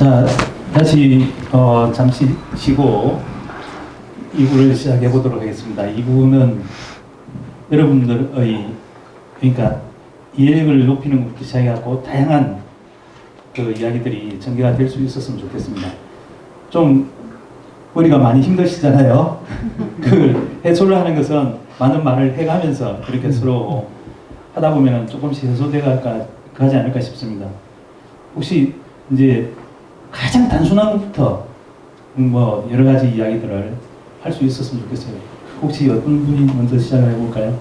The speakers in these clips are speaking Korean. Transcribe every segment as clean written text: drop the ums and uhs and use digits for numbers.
자, 다시 잠시 쉬고 2부를 시작해 보도록 하겠습니다. 2부는 여러분들의 그러니까 이해력을 높이는 것부터 시작해갖고 다양한 그 이야기들이 전개가 될 수 있었으면 좋겠습니다. 좀 우리가 많이 힘드시잖아요. 그 해소를 하는 것은 많은 말을 해가면서 그렇게 서로 하다 보면은 조금씩 해소되가 가지 않을까 싶습니다. 혹시 이제 가장 단순한 것부터 뭐 여러 가지 이야기들을 할 수 있었으면 좋겠어요. 혹시 어떤 분이 먼저 시작을 해볼까요?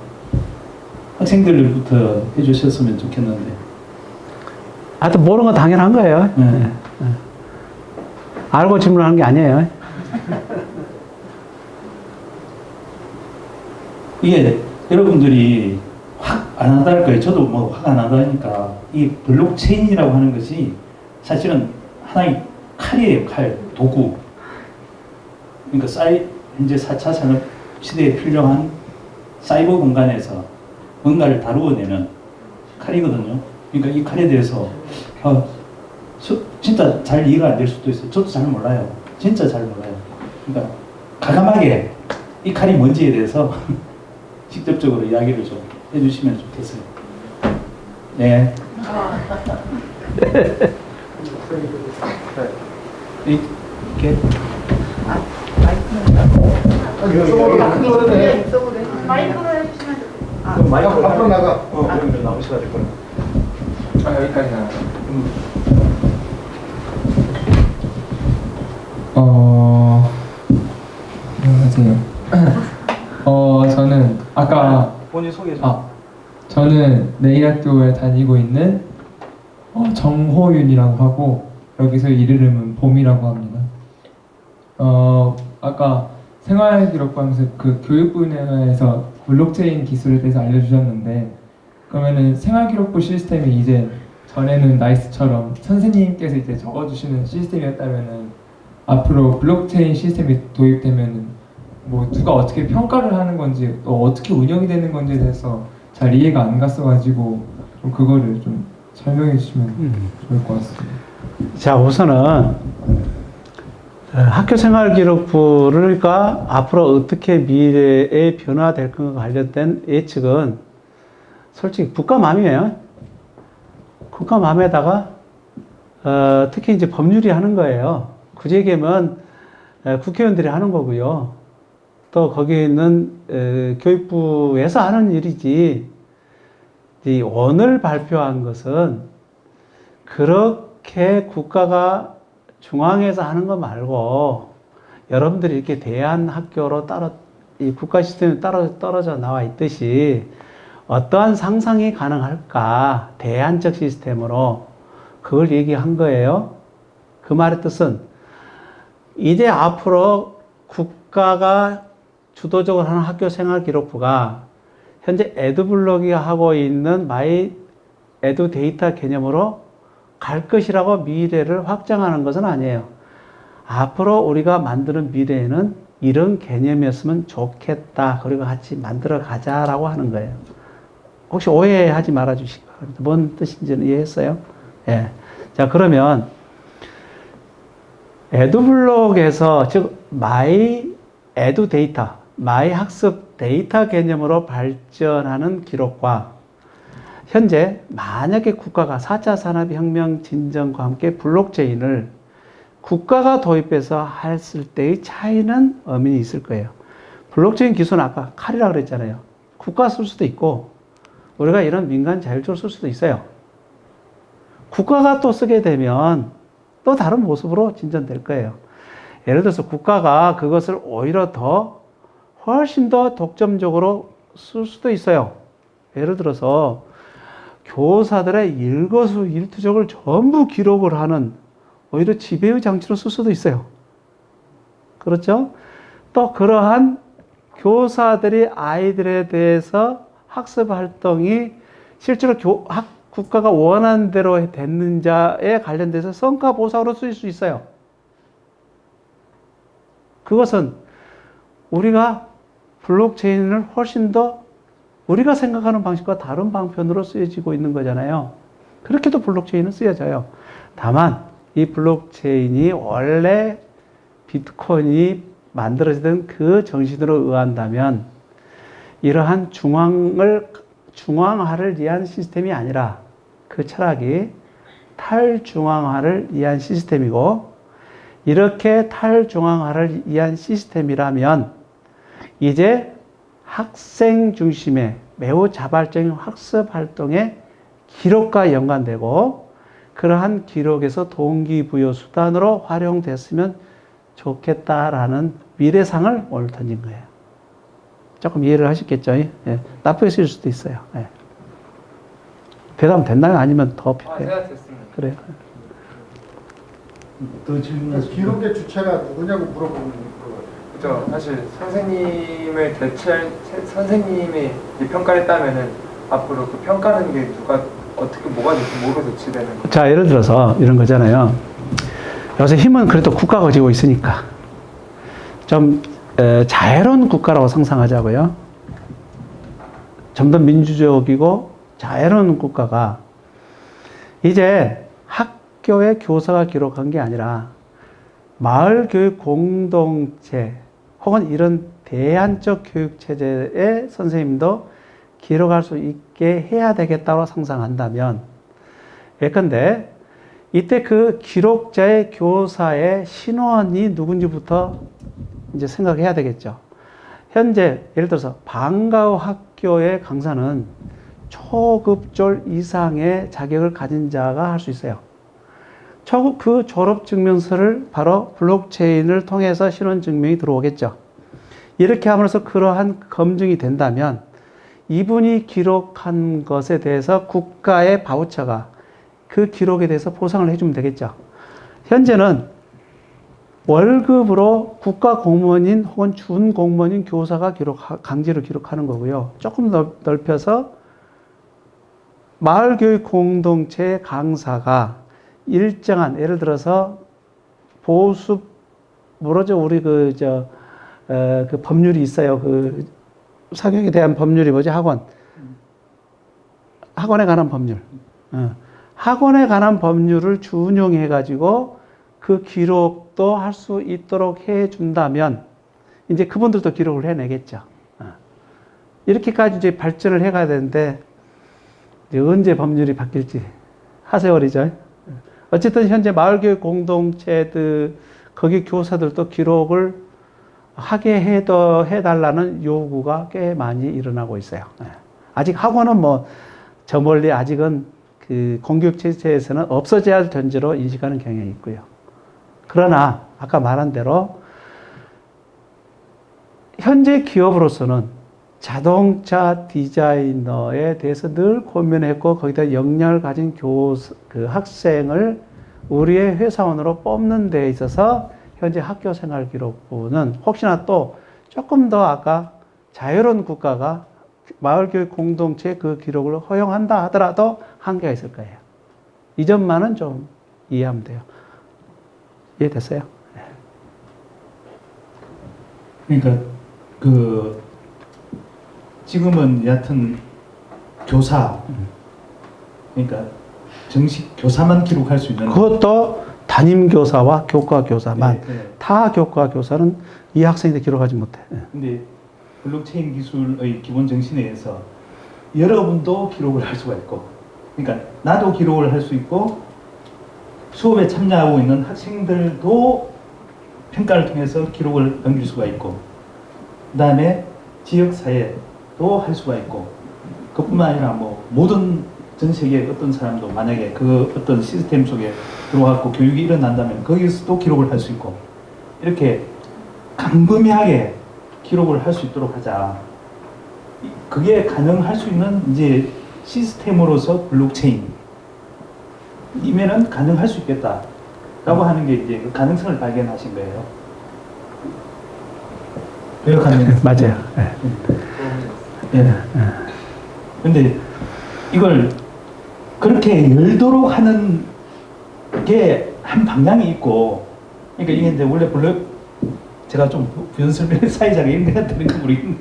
학생들부터 해주셨으면 좋겠는데. 하여튼 모르는 건 당연한 거예요. 네. 알고 질문하는 게 아니에요. 이게 여러분들이 확 안 한다는 거예요. 저도 뭐 확 안 한다니까. 이 블록체인이라고 하는 것이 사실은 하나의 칼이에요. 칼, 도구. 그러니까 현재 4차 산업 시대에 필요한 사이버 공간에서 뭔가를 다루어내는 칼이거든요. 그러니까 이 칼에 대해서 진짜 잘 이해가 안 될 수도 있어요. 저도 잘 몰라요. 진짜 잘 몰라요. 그러니까 가감하게 이 칼이 뭔지에 대해서 직접적으로 이야기를 좀 해주시면 좋겠어요. 네. 이렇게. 마이크로 해주시면 그럼 마이크 앞으로 나가. 그럼 나오셔야 될 거예요. 여기까지 나가. 안녕하세요. 저는 아까 본인 소개 좀. 저는 내일학교에 다니고 있는 정호윤이라고 하고 여기서 이름은 봄이라고 합니다. 아까 생활기록부 하면서 그 교육 분야에서 블록체인 기술에 대해서 알려주셨는데 그러면은 생활기록부 시스템이 이제 전에는 나이스처럼 선생님께서 이제 적어주시는 시스템이었다면은 앞으로 블록체인 시스템이 도입되면은 뭐 누가 어떻게 평가를 하는 건지 또 어떻게 운영이 되는 건지에 대해서 잘 이해가 안 갔어가지고 좀 그거를 좀 설명해 주시면 좋을 것 같습니다. 자, 우선은 학교생활기록부가 앞으로 어떻게 미래에 변화될 것과 관련된 예측은 솔직히 국가 맘이에요. 국가 맘에다가 특히 이제 법률이 하는 거예요. 굳이 얘기하면 국회의원들이 하는 거고요. 또 거기에 있는 교육부에서 하는 일이지 이 원을 발표한 것은 그렇게 국가가 중앙에서 하는 거 말고 여러분들이 이렇게 대한학교로 이 국가 시스템에 떨어져 나와 있듯이 어떠한 상상이 가능할까 대안적 시스템으로 그걸 얘기한 거예요. 그 말의 뜻은 이제 앞으로 국가가 주도적으로 하는 학교생활기록부가 현재 에듀블록이 하고 있는 마이 에듀 데이터 개념으로 갈 것이라고 미래를 확장하는 것은 아니에요. 앞으로 우리가 만드는 미래에는 이런 개념이었으면 좋겠다. 그리고 같이 만들어 가자라고 하는 거예요. 혹시 오해하지 말아 주시기 바랍니다. 뭔 뜻인지는 이해했어요? 예. 자, 그러면 에듀블록에서 즉 마이 에듀 데이터, 마이 학습 데이터 개념으로 발전하는 기록과 현재 만약에 국가가 4차 산업혁명 진전과 함께 블록체인을 국가가 도입해서 했을 때의 차이는 엄연히 있을 거예요. 블록체인 기술은 아까 칼이라고 그랬잖아요. 국가 쓸 수도 있고 우리가 이런 민간 자율적으로 쓸 수도 있어요. 국가가 또 쓰게 되면 또 다른 모습으로 진전될 거예요. 예를 들어서 국가가 그것을 오히려 훨씬 더 독점적으로 쓸 수도 있어요. 예를 들어서 교사들의 일거수일투족을 전부 기록을 하는 오히려 지배의 장치로 쓸 수도 있어요. 그렇죠? 또 그러한 교사들이 아이들에 대해서 학습 활동이 실제로 국가가 원하는 대로 됐는지에 관련돼서 성과 보상으로 쓰일 수 있어요. 그것은 우리가 블록체인을 훨씬 더 우리가 생각하는 방식과 다른 방편으로 쓰여지고 있는 거잖아요. 그렇게도 블록체인은 쓰여져요. 다만 이 블록체인이 원래 비트코인이 만들어지던 그 정신으로 의한다면 이러한 중앙화를 위한 시스템이 아니라 그 철학이 탈중앙화를 위한 시스템이고, 이렇게 탈중앙화를 위한 시스템이라면 이제 학생 중심의 매우 자발적인 학습 활동에 기록과 연관되고, 그러한 기록에서 동기부여 수단으로 활용됐으면 좋겠다라는 미래상을 오늘 던진 거예요. 조금 이해를 하셨겠죠? 예. 나쁘게 쓰일 수도 있어요. 예. 대답 됐나요? 아니면 더 필요해요? 제가 됐습니다. 그래요. 또 질문하시죠. 기록의 주체가 누구냐고 물어보는 거. 그죠. 사실 선생님을 대체할 선생님이 이 평가를 했다면은 앞으로 그 평가하는 게 누가 어떻게 뭐가 될지 뭐로 대치되는 거예요. 자, 예를 들어서 이런 거잖아요. 요새 힘은 그래도 국가가 쥐고 있으니까 좀 자유로운 국가라고 상상하자고요. 좀 더 민주적이고 자유로운 국가가 이제 학교의 교사가 기록한 게 아니라 마을 교육 공동체 혹은 이런 대안적 교육 체제의 선생님도 기록할 수 있게 해야 되겠다고 상상한다면, 예컨대 이때 그 기록자의 교사의 신원이 누군지부터 이제 생각해야 되겠죠. 현재 예를 들어서 방과후 학교의 강사는 초급졸 이상의 자격을 가진 자가 할 수 있어요. 그 졸업 증명서를 바로 블록체인을 통해서 신원 증명이 들어오겠죠. 이렇게 함으로써 그러한 검증이 된다면 이분이 기록한 것에 대해서 국가의 바우처가 그 기록에 대해서 보상을 해주면 되겠죠. 현재는 월급으로 국가 공무원인 혹은 준 공무원인 교사가 강제로 기록하는 거고요. 조금 넓혀서 마을교육 공동체 강사가 일정한, 예를 들어서 보수, 뭐죠? 우리 그 법률이 있어요. 그 사교육에 대한 법률이 뭐지? 학원에 관한 법률. 학원에 관한 법률을 준용해가지고 그 기록도 할 수 있도록 해준다면 이제 그분들도 기록을 해내겠죠. 이렇게까지 이제 발전을 해가야 되는데 이제 언제 법률이 바뀔지 하세월이죠. 어쨌든 현재 마을교육 공동체들 거기 교사들도 기록을 하게 해달라는 요구가 꽤 많이 일어나고 있어요. 아직 학원은 뭐 저 멀리 아직은 그 공교육 체제에서는 없어져야 할 존재로 인식하는 경향이 있고요. 그러나 아까 말한 대로 현재 기업으로서는 자동차 디자이너에 대해서 늘 고민했고 거기다 역량을 가진 그 학생을 우리의 회사원으로 뽑는 데 있어서 현재 학교생활기록부는 혹시나 또 조금 더 아까 자유로운 국가가 마을교육 공동체 그 기록을 허용한다 하더라도 한계가 있을 거예요. 이 점만은 좀 이해하면 돼요. 이해됐어요? 그러니까 지금은 여하튼 교사, 그러니까 정식 교사만 기록할 수 있는, 그것도 담임 교사와 교과 교사만. 네. 타 교과 교사는 이 학생들 기록하지 못해. 근데 블록체인 기술의 기본 정신에 의해서 여러분도 기록을 할 수가 있고, 그러니까 나도 기록을 할 수 있고 수업에 참여하고 있는 학생들도 평가를 통해서 기록을 남길 수가 있고, 그 다음에 지역사회도 할 수가 있고, 그뿐만 아니라 뭐 모든 전 세계 어떤 사람도 만약에 그 어떤 시스템 속에 들어와서 교육이 일어난다면 거기서도 기록을 할 수 있고, 이렇게 광범위하게 기록을 할 수 있도록 하자. 그게 가능할 수 있는 이제 시스템으로서 블록체인 이면은 가능할 수 있겠다라고 하는 게 이제 그 가능성을 발견하신 거예요. 배역하는 맞아요. 예. 근데 이걸 그렇게 열도록 하는 게 한 방향이 있고, 그러니까 이게 이제 원래 제가 좀 부연설명 사회자가 이런 데 같다는 거 모르겠는데,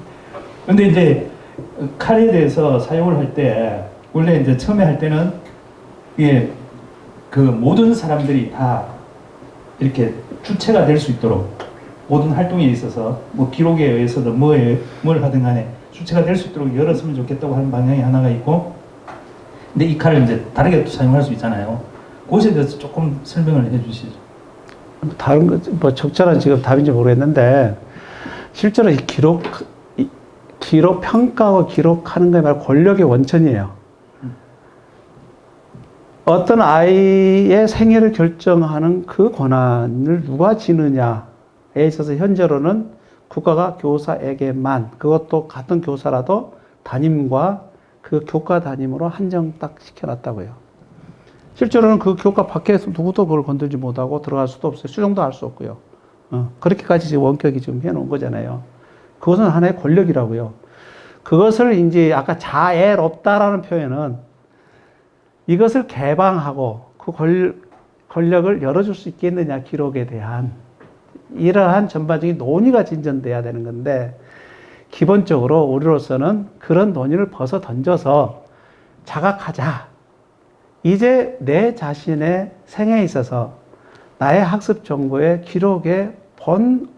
근데 이제 칼에 대해서 사용을 할 때 원래 이제 처음에 할 때는 이게 그 모든 사람들이 다 이렇게 주체가 될 수 있도록 모든 활동에 있어서 뭐 기록에 의해서든 뭘 하든 간에 주체가 될 수 있도록 열었으면 좋겠다고 하는 방향이 하나가 있고, 근데 이 칼을 이제 다르게 또 사용할 수 있잖아요. 그것에 대해서 조금 설명을 해주시죠. 다른 거, 뭐 적절한 지금 답인지 모르겠는데, 실제로 이 기록 평가하고 기록하는 거에 말 권력의 원천이에요. 어떤 아이의 생애를 결정하는 그 권한을 누가 지느냐에 있어서 현재로는 국가가 교사에게만, 그것도 같은 교사라도 담임과 그 교과 담임으로 한정 딱 시켜놨다고요. 실제로는 그 교과 밖에서 누구도 그걸 건들지 못하고 들어갈 수도 없어요. 수정도 할 수 없고요. 그렇게까지 지금 원격이 지금 해놓은 거잖아요. 그것은 하나의 권력이라고요. 그것을 이제 아까 자애롭다라는 표현은 이것을 개방하고 그 권력을 열어줄 수 있겠느냐, 기록에 대한 이러한 전반적인 논의가 진전돼야 되는 건데, 기본적으로 우리로서는 그런 논의를 벗어 던져서 자각하자. 이제 내 자신의 생애에 있어서 나의 학습 정보의 기록의 본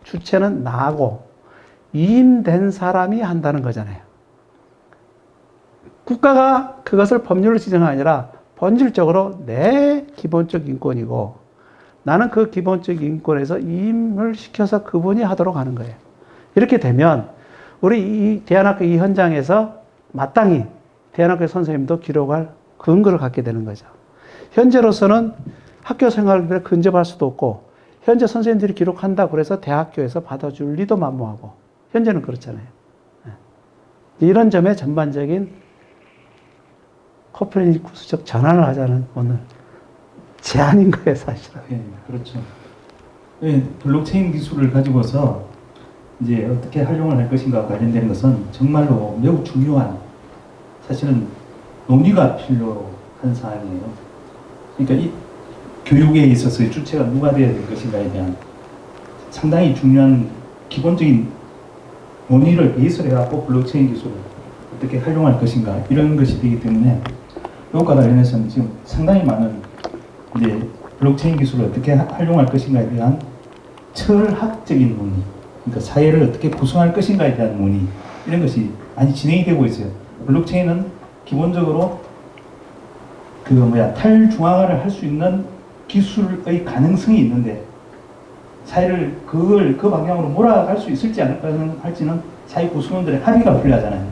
주체는 나하고 위임된 사람이 한다는 거잖아요. 국가가 그것을 법률로 지정이 아니라 본질적으로 내 기본적 인권이고, 나는 그 기본적 인권에서 위임을 시켜서 그분이 하도록 하는 거예요. 이렇게 되면 우리 이 대안학교 이 현장에서 마땅히 대안학교 선생님도 기록할 근거를 갖게 되는 거죠. 현재로서는 학교 생활을 근접할 수도 없고, 현재 선생님들이 기록한다 그래서 대학교에서 받아줄 리도 만무하고, 현재는 그렇잖아요. 이런 점에 전반적인 코페르니쿠스적 전환을 하자는 오늘 제안인 거예요, 사실은. 네, 그렇죠. 네, 블록체인 기술을 가지고서 이제 어떻게 활용을 할 것인가 관련된 것은 정말로 매우 중요한, 사실은 논의가 필요한 사안이에요. 그러니까 이 교육에 있어서의 주체가 누가 되어야 될 것인가에 대한 상당히 중요한 기본적인 논의를 베이스로 해갖고 블록체인 기술을 어떻게 활용할 것인가, 이런 것이 되기 때문에 이것과 관련해서는 지금 상당히 많은 이제 블록체인 기술을 어떻게 활용할 것인가에 대한 철학적인 논의, 그러니까 사회를 어떻게 구성할 것인가에 대한 논의, 이런 것이 많이 진행이 되고 있어요. 블록체인은 기본적으로 탈중앙화를 할 수 있는 기술의 가능성이 있는데, 사회를 그 방향으로 몰아갈 수 있을지 할지는 사회 구성원들의 합의가 필요하잖아요.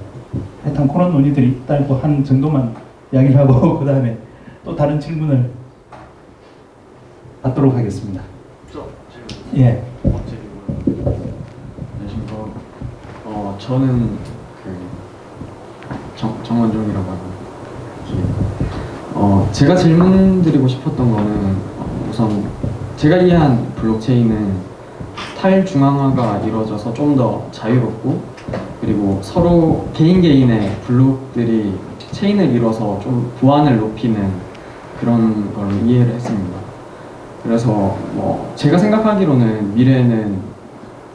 하여튼 그런 논의들이 있다고 하는 정도만 이야기를 하고 그 다음에 또 다른 질문을 받도록 하겠습니다. 예. 안녕하십니까. 저는 정원종이라고 하고, 제가 질문드리고 싶었던 거는 우선 제가 이해한 블록체인은 탈중앙화가 이루어져서 좀 더 자유롭고, 그리고 서로 개인의 블록들이 체인을 이뤄서 좀 보안을 높이는 그런 걸로 이해를 했습니다. 그래서 제가 생각하기로는 미래에는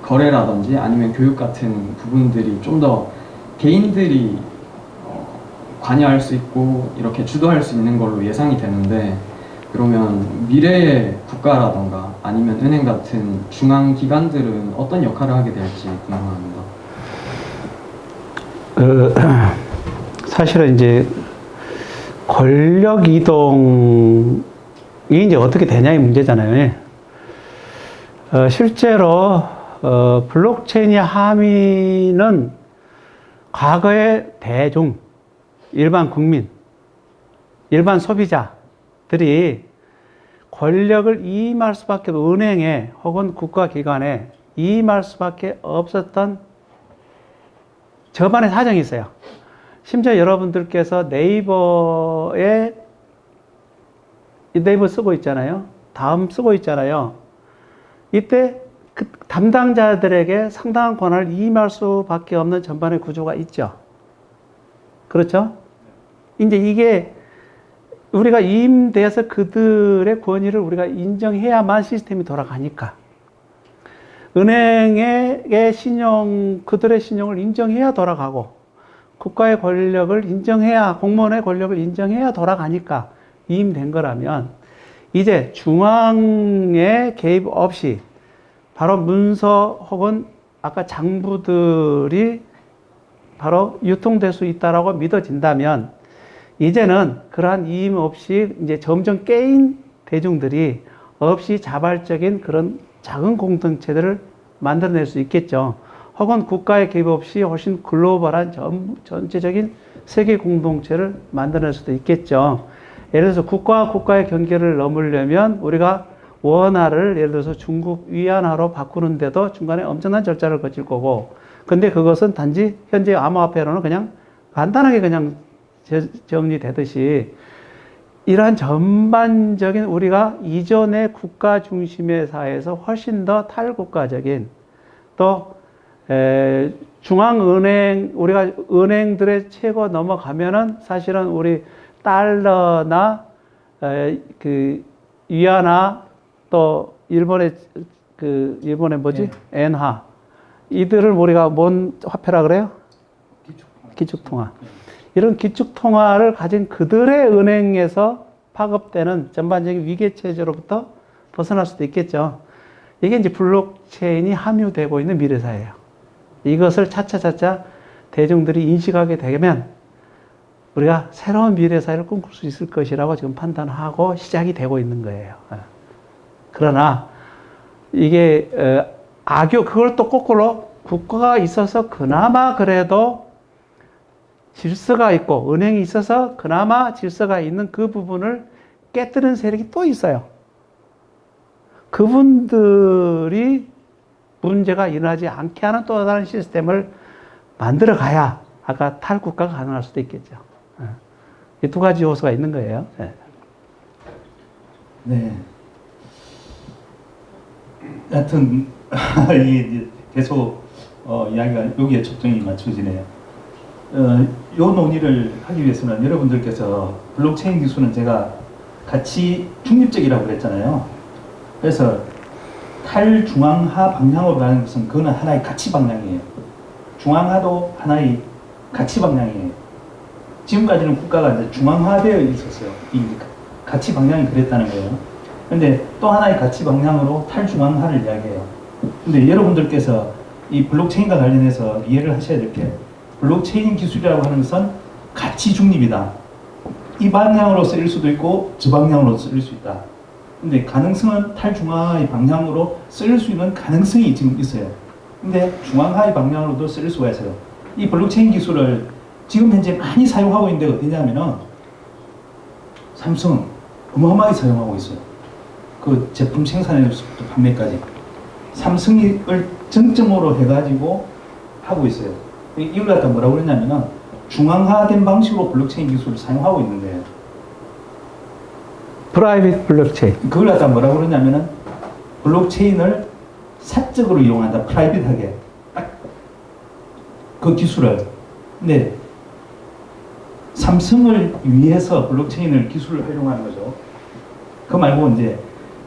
거래라든지 아니면 교육 같은 부분들이 좀 더 개인들이 관여할 수 있고 이렇게 주도할 수 있는 걸로 예상이 되는데, 그러면 미래의 국가라던가 아니면 은행 같은 중앙기관들은 어떤 역할을 하게 될지 궁금합니다. 사실은 이제 권력 이동이 이제 어떻게 되냐의 문제잖아요. 실제로 블록체인의 함의는 과거의 대중, 일반 국민, 일반 소비자들이 권력을 이임할 수밖에, 은행에 혹은 국가기관에 이임할 수밖에 없었던 저만의 사정이 있어요. 심지어 여러분들께서 네이버에 네이버 쓰고 있잖아요. 다음 쓰고 있잖아요. 이때 그 담당자들에게 상당한 권한을 이임할 수밖에 없는 전반의 구조가 있죠. 그렇죠? 이제 이게 우리가 이임돼서 그들의 권위를 우리가 인정해야만 시스템이 돌아가니까, 은행의 신용, 그들의 신용을 인정해야 돌아가고, 국가의 권력을 인정해야, 공무원의 권력을 인정해야 돌아가니까, 위임된 거라면 이제 중앙의 개입 없이 바로 문서 혹은 아까 장부들이 바로 유통될 수 있다라고 믿어진다면 이제는 그러한 위임 없이 이제 점점 깨인 대중들이 없이 자발적인 그런 작은 공동체들을 만들어낼 수 있겠죠. 혹은 국가의 개입 없이 훨씬 글로벌한 전체적인 세계 공동체를 만들어낼 수도 있겠죠. 예를 들어서 국가와 국가의 경계를 넘으려면 우리가 원화를 예를 들어서 중국 위안화로 바꾸는데도 중간에 엄청난 절차를 거칠 거고, 근데 그것은 단지 현재 암호화폐로는 그냥 간단하게 그냥 정리되듯이 이러한 전반적인 우리가 이전의 국가 중심의 사회에서 훨씬 더 탈국가적인 또 중앙은행, 우리가 은행들의 최고 넘어가면은 사실은 우리 달러나 그 위안화 또 일본의 뭐지? 엔화. 이들을 우리가 뭔 화폐라 그래요? 기축통화. 이런 기축통화를 가진 그들의 은행에서 파급되는 전반적인 위계체제로부터 벗어날 수도 있겠죠. 이게 이제 블록체인이 함유되고 있는 미래사회예요. 이것을 차차차차 대중들이 인식하게 되면 우리가 새로운 미래사회를 꿈꿀 수 있을 것이라고 지금 판단하고 시작이 되고 있는 거예요. 그러나 이게 그걸 또 거꾸로 국가가 있어서 그나마 그래도 질서가 있고 은행이 있어서 그나마 질서가 있는 그 부분을 깨뜨리는 세력이 또 있어요. 그분들이 문제가 일어나지 않게 하는 또 다른 시스템을 만들어 가야 아까 탈국가가 가능할 수도 있겠죠. 이 두 가지 요소가 있는 거예요. 네. 하여튼 이게 계속 이야기가 여기에 초점이 맞춰지네요. 요 논의를 하기 위해서는 여러분들께서 블록체인 기술은 제가 가치 중립적이라고 그랬잖아요. 그래서 탈중앙화 방향으로 가는 것은 그거는 하나의 가치 방향이에요. 중앙화도 하나의 가치 방향이에요. 지금까지는 국가가 이제 중앙화되어 있었어요. 이 가치 방향이 그랬다는 거예요. 근데 또 하나의 가치 방향으로 탈중앙화를 이야기해요. 근데 여러분들께서 이 블록체인과 관련해서 이해를 하셔야 될 게 블록체인 기술이라고 하는 것은 가치 중립이다. 이 방향으로 쓰일 수도 있고 저 방향으로 쓰일 수 있다. 근데 가능성은 탈중앙화의 방향으로 쓰일 수 있는 가능성이 지금 있어요. 근데 중앙화의 방향으로도 쓰일 수가 있어요. 이 블록체인 기술을 지금 현재 많이 사용하고 있는 데가 어디냐면은 삼성은 어마어마하게 사용하고 있어요. 그 제품 생산에서부터 판매까지 삼성을 정점으로 해가지고 하고 있어요. 이걸 갖다 뭐라고 그러냐면은 중앙화된 방식으로 블록체인 기술을 사용하고 있는 거예요. 프라이빗 블록체인. 그걸 갖다 뭐라고 그러냐면은 블록체인을 사적으로 이용한다. 프라이빗하게. 딱 그 기술을. 근데 삼성을 위해서 블록체인을 기술을 활용하는 거죠. 그 말고 이제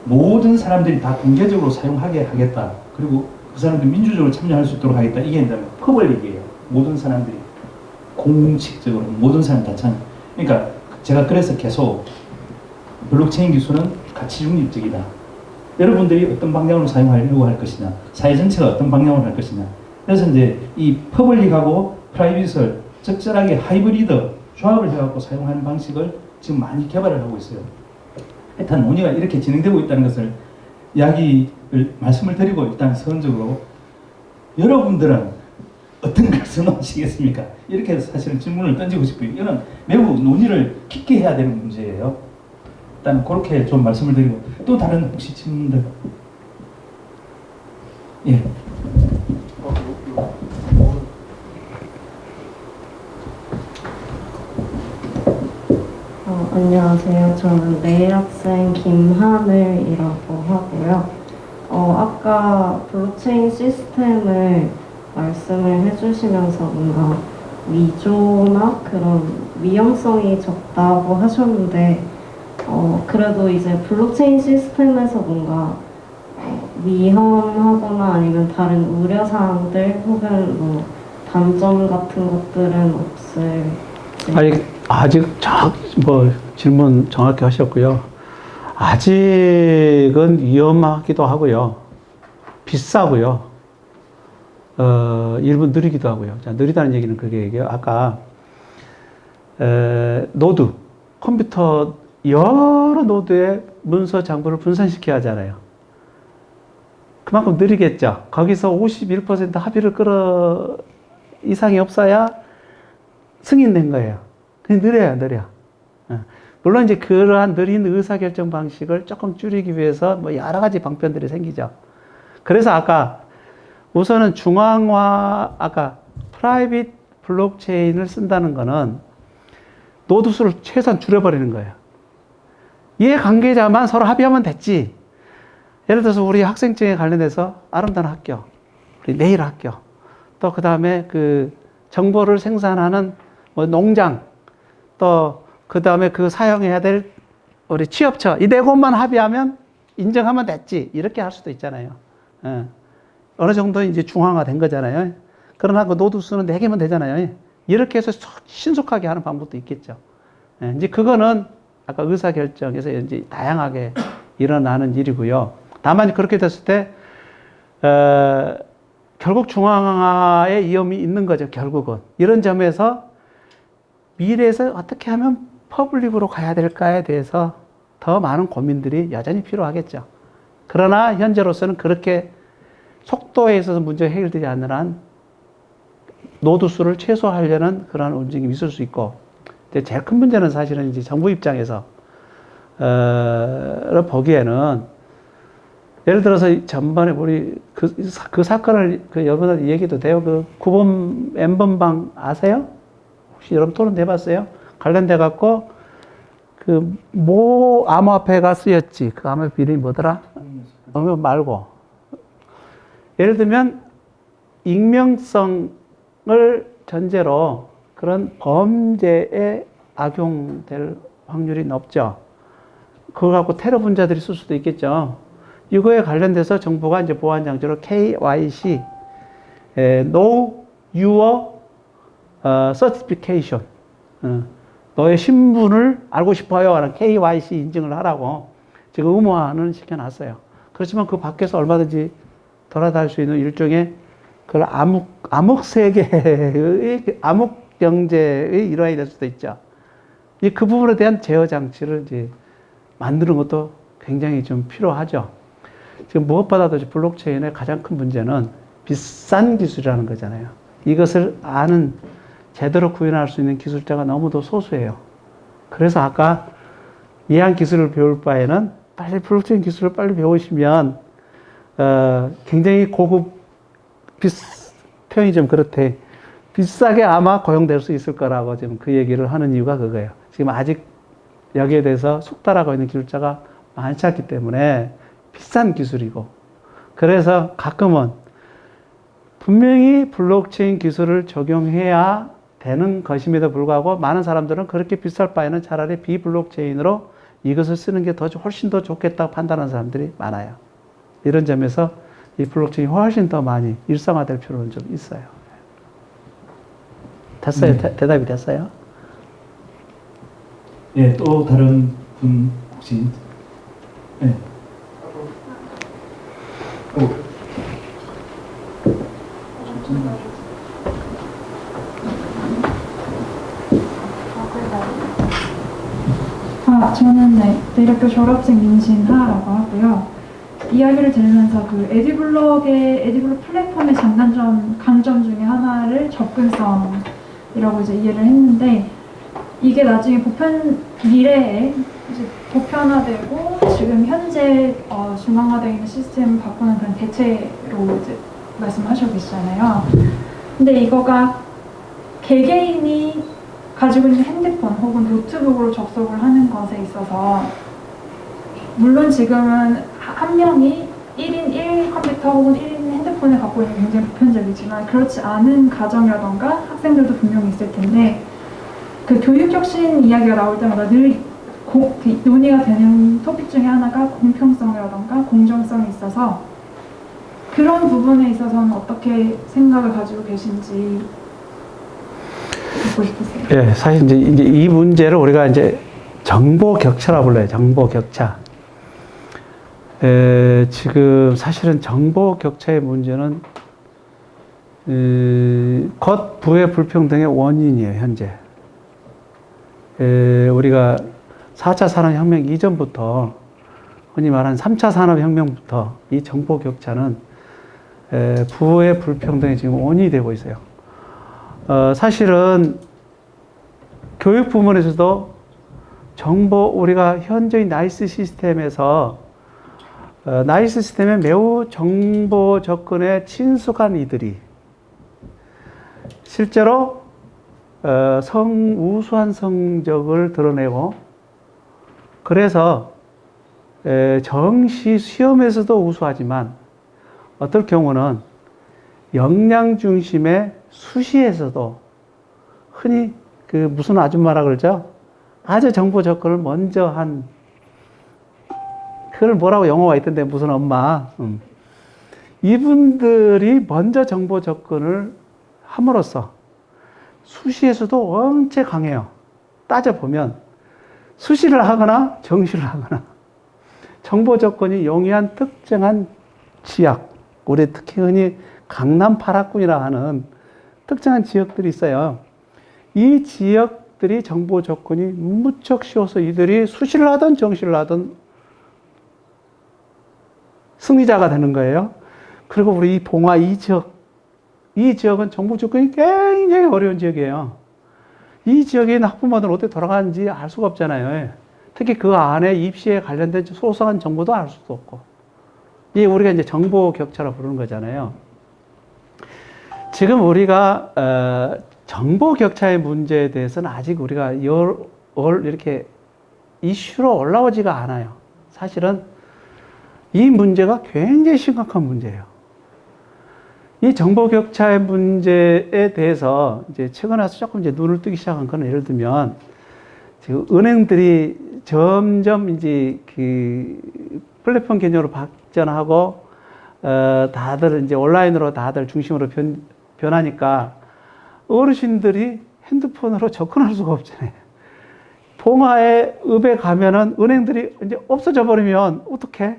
모든 사람들이 다 공개적으로 사용하게 하겠다. 그리고 그 사람들이 민주적으로 참여할 수 있도록 하겠다. 이게 이제 퍼블릭이에요. 모든 사람들이 공식적으로 모든 사람 다 참. 그러니까 제가 그래서 계속 블록체인 기술은 가치 중립적이다. 여러분들이 어떤 방향으로 사용하려고 할 것이냐, 사회 전체가 어떤 방향으로 할 것이냐. 그래서 이제 이 퍼블릭하고 프라이빗을 적절하게 하이브리드 조합을 해갖고 사용하는 방식을 지금 많이 개발을 하고 있어요. 일단 논의가 이렇게 진행되고 있다는 것을 말씀을 드리고 일단 서론적으로 여러분들은 어떤 걸 선호하시겠습니까? 이렇게 사실은 질문을 던지고 싶어요. 이건 매우 논의를 깊게 해야 되는 문제예요. 일단 그렇게 좀 말씀을 드리고 또 다른 혹시 질문들? 예. 안녕하세요. 저는 내일학생 김하늘이라고 하고요. 아까 블록체인 시스템을 말씀을 해주시면서 뭔가 위조나 그런 위험성이 적다고 하셨는데 그래도 이제 블록체인 시스템에서 뭔가 위험하거나 아니면 다른 우려사항들 혹은 뭐 단점 같은 것들은 없을지. 아직 질문 정확히 하셨고요. 아직은 위험하기도 하고요. 비싸고요. 일부 느리기도 하고요. 자, 느리다는 얘기는 그게 얘기예요. 아까 노드, 컴퓨터 여러 노드의 문서 장부를 분산시켜야 하잖아요. 그만큼 느리겠죠. 거기서 51% 합의를 끌어 이상이 없어야 승인된 거예요. 그냥 느려. 물론 이제 그러한 느린 의사결정 방식을 조금 줄이기 위해서 뭐 여러 가지 방편들이 생기죠. 그래서 아까 우선은 아까 프라이빗 블록체인을 쓴다는 거는 노드 수를 최소한 줄여버리는 거예요. 이해 관계자만 서로 합의하면 됐지. 예를 들어서 우리 학생증에 관련해서 아름다운 학교, 우리 내일 학교, 또 그 다음에 그 정보를 생산하는 뭐 농장, 또 그 다음에 그 사용해야 될 우리 취업처, 이 네 곳만 합의하면 인정하면 됐지. 이렇게 할 수도 있잖아요. 어느 정도 이제 중앙화된 거잖아요. 그러나 그 노드 수는 4개면 되잖아요. 이렇게 해서 신속하게 하는 방법도 있겠죠. 이제 그거는 아까 의사결정에서 이제 다양하게 일어나는 일이고요. 다만 그렇게 됐을 때, 결국 중앙화의 위험이 있는 거죠. 결국은. 이런 점에서 미래에서 어떻게 하면 퍼블릭으로 가야 될까에 대해서 더 많은 고민들이 여전히 필요하겠죠. 그러나 현재로서는 그렇게 속도에 있어서 문제가 해결되지 않는 한 노드 수를 최소화하려는 그런 움직임이 있을 수 있고, 제일 큰 문제는 사실은 이제 정부 입장에서 보기에는 예를 들어서 전번에 우리 그 사건을 여러분들 얘기도 돼요. 그 구본 N번방 아세요? 혹시 여러분 토론 해봤어요? 관련돼 갖고 그 모 암호화폐가 쓰였지. 그 암호화폐 이름이 뭐더라? 말고 예를 들면 익명성을 전제로 그런 범죄에 악용될 확률이 높죠. 그거 갖고 테러 분자들이 쓸 수도 있겠죠. 이거에 관련돼서 정부가 이제 보안 장치로 KYC, Know Your Certification, 너의 신분을 알고 싶어요 하는 KYC 인증을 하라고 지금 의무화는 시켜놨어요. 그렇지만 그 밖에서 얼마든지 돌아다닐 수 있는 일종의 그런 암흑 세계의 암흑 경제의 일환이 될 수도 있죠. 그 부분에 대한 제어 장치를 이제 만드는 것도 굉장히 좀 필요하죠. 지금 무엇보다도 블록체인의 가장 큰 문제는 비싼 기술이라는 거잖아요. 이것을 제대로 구현할 수 있는 기술자가 너무도 소수예요. 그래서 아까 이한 기술을 배울 바에는 빨리 블록체인 기술을 빨리 배우시면 굉장히 고급 표현이 좀 그렇대. 비싸게 아마 고용될 수 있을 거라고 지금 그 얘기를 하는 이유가 그거예요. 지금 아직 여기에 대해서 숙달하고 있는 기술자가 많지 않기 때문에 비싼 기술이고, 그래서 가끔은 분명히 블록체인 기술을 적용해야 되는 것임에도 불구하고 많은 사람들은 그렇게 비쌀 바에는 차라리 비블록체인으로 이것을 쓰는 게 훨씬 더 좋겠다고 판단하는 사람들이 많아요. 이런 점에서 이 블록체인이 훨씬 더 많이 일상화될 필요는 좀 있어요. 됐어요? 대답이 됐어요? 예, 또 다른 분 혹시? 네. 저는 대학교 졸업생 민신하라고 하고요. 이야기를 들으면서 그 에듀블록 플랫폼의 강점 중에 하나를 접근성이라고 이제 이해를 했는데, 이게 나중에 미래에 이제 보편화되고 지금 현재 중앙화되어 있는 시스템을 바꾸는 그런 대체로 이제 말씀하시고 계시잖아요. 근데 이거가 개개인이 가지고 있는 핸드폰 혹은 노트북으로 접속을 하는 것에 있어서, 물론 지금은 한 명이 1인 1 컴퓨터 혹은 1인 핸드폰을 갖고 있는 게 굉장히 보편적이지만, 그렇지 않은 가정이라던가 학생들도 분명히 있을 텐데, 그 교육혁신 이야기가 나올 때마다 늘 논의가 되는 토픽 중에 하나가 공평성이라던가 공정성이 있어서, 그런 부분에 있어서는 어떻게 생각을 가지고 계신지. 듣고 싶었어요. 예, 사실 이제 이 문제를 우리가 이제 정보 격차라 불러요. 정보 격차. 지금 사실은 정보 격차의 문제는 곧 부의 불평등의 원인이에요, 현재. 우리가 4차 산업혁명 이전부터, 흔히 말하는 3차 산업혁명부터 이 정보 격차는 부의 불평등이 지금 원인이 되고 있어요. 사실은 교육 부문에서도 우리가 현재의 나이스 시스템에서 나이스 시스템에 매우 정보 접근에 친숙한 이들이 실제로 우수한 성적을 드러내고, 그래서 정시 시험에서도 우수하지만 어떨 경우는 역량 중심의 수시에서도 흔히 무슨 아줌마라 그러죠? 아주 정보 접근을 먼저 한, 그걸 뭐라고 영어가 있던데, 무슨 엄마. 이분들이 먼저 정보 접근을 함으로써 수시에서도 엄청 강해요. 따져보면 수시를 하거나 정시를 하거나 정보 접근이 용이한 특정한 지역, 우리 특히 흔히 강남 8학군이라 하는 특정한 지역들이 있어요. 이 지역들이 정보 접근이 무척 쉬워서 이들이 수시를 하든 정시를 하든 승리자가 되는 거예요. 그리고 우리 이 봉화 이 지역은 정보 접근이 굉장히 어려운 지역이에요. 이 지역에 있는 학부모들은 어떻게 돌아가는지 알 수가 없잖아요. 특히 그 안에 입시에 관련된 소소한 정보도 알 수도 없고. 이게 우리가 이제 정보 격차라 부르는 거잖아요. 지금 우리가 정보 격차의 문제에 대해서는 아직 우리가 이렇게 이슈로 올라오지가 않아요. 사실은 이 문제가 굉장히 심각한 문제예요. 이 정보 격차의 문제에 대해서 이제 최근에 와서 조금 이제 눈을 뜨기 시작한 건, 예를 들면 지금 은행들이 점점 이제 플랫폼 개념으로 발전하고 다들 이제 온라인으로 다들 중심으로 변하니까 어르신들이 핸드폰으로 접근할 수가 없잖아요. 봉화에 읍에 가면은 은행들이 이제 없어져 버리면 어떡해?